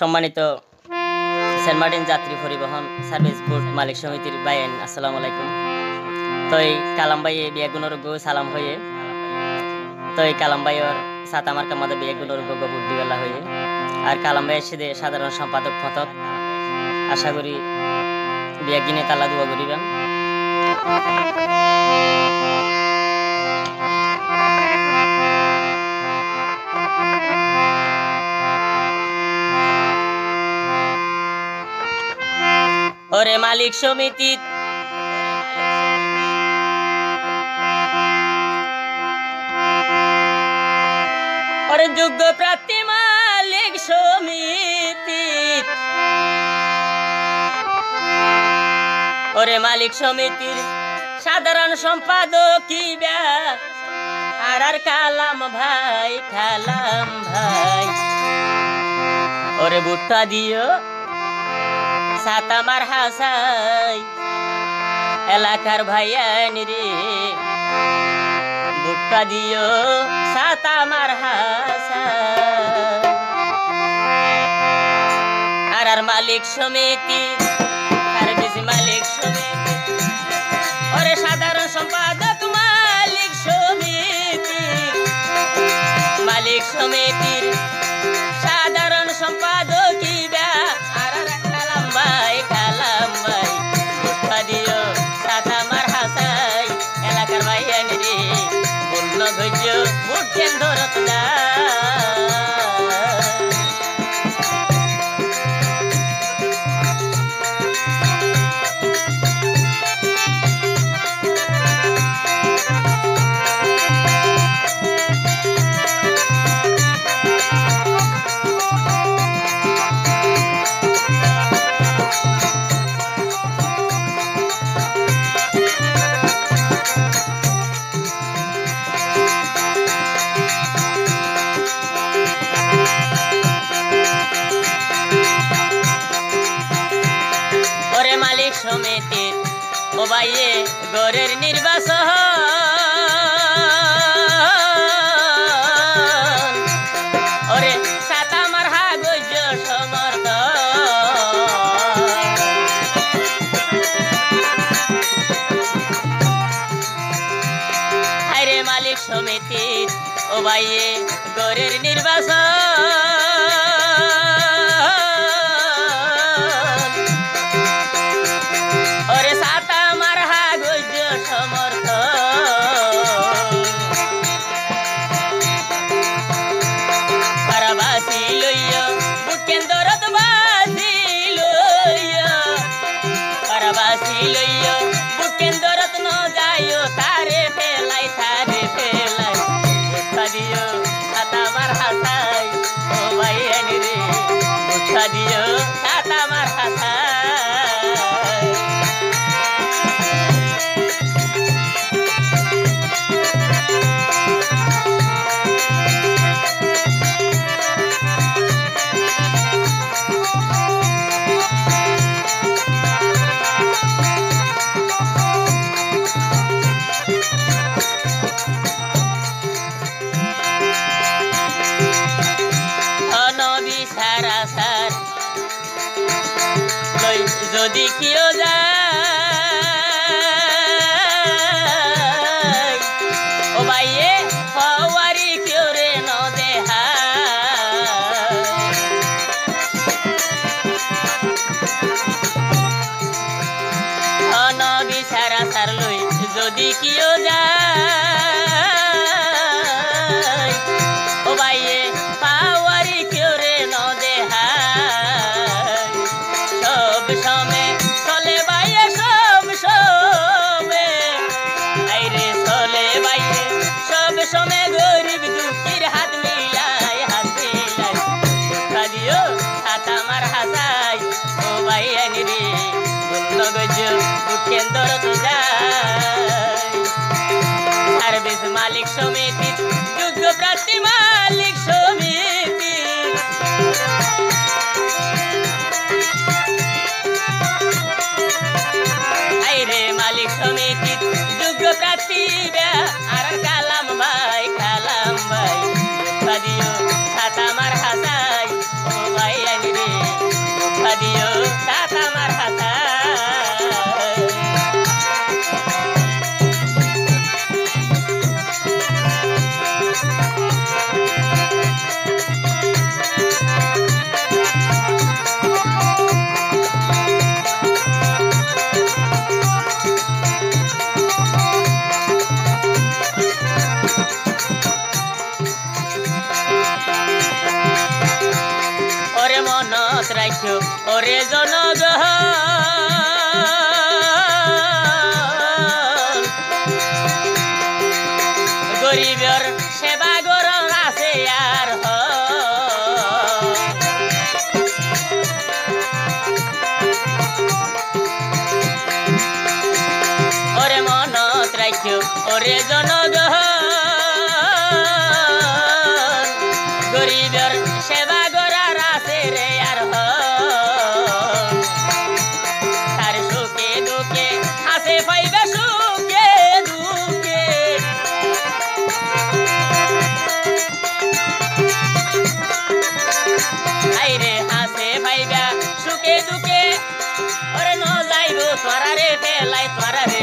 সম্মানিত Saint Martin যাত্রী পরিবহন সার্ভিস বোর্ড মালিক সমিতির বাইন আসসালামু আলাইকুম। তো এই কালামবাই বিয়াগুণরোগ্য সালাম হয়ে তো এই কালামবাইয়ের সাত আমার কামাদে বিয়াগুণরোগ্য বুট দিবেলা হয়ে আর কালামবাই এসে সাধারণ সম্পাদক পথত আশা করি বিয়াগিনে তালা দোয়া করিবেন। ওরে মালিক সমিতি ওরে যোগ্য প্রার্থী মালিক সমিতি ওরে মালিক সমিতির সাধারণ সম্পাদক আর কালাম ভাই ওরে বুটটা দিও সাত আমার হাসাই এলাকার ভাইয়ান রে বুটটা দিও সাত আমার হাসাই আর মালিক সমিতি আর বেশি মালিক সমিতি ওরে সাধারণ সম্পাদক মালিক সমিতির সাধারণ সম্পাদক সমিতির ও ভাইয়ে গড়ের নির্বাচন ওরে সাত আমার হাগজ সমর্থন আরে মালিক সমিতির ও ভাইয়ে গড়ের নির্বাচন দিও সাত আমার যদি কিও যায় ও ভাইয়ে হওয়ারি কেউ রে ন দেহা নবী সারা সার লই যদি কিও যায় ও ভাইয়ে পাওয়ারি কেউ রে ন দেহা সমে গরিব দুঃখীর হাত মিলাই বুটটা দিও সাত আমার হাসাই ও ভাইয়ান রে বন্য গজ বুট কেন্দ্র তো যায় সার্ভিস মালিক সমিতি যোগ্য প্রার্থী মালিক সমিতি আইরে মালিক সমিতি যোগ্য প্রার্থী আর কালাম ভাই দিও সাত আমার হাসাই ও ভাই রে মনত রাখিও ওরে জনগণ গরিবের সেবা গরম আছে আর ওরে মনত রাখিও ওরে জনগণ গরিবের সেবা গরার আছে রে আর তার সুখে দুঃখে হাসে পাইবে সুখে দুঃখে আইরে হাসে পাইবা সুখে দুঃখে ওরে ন যাইব তোরা রে ফেলাই তোরা রে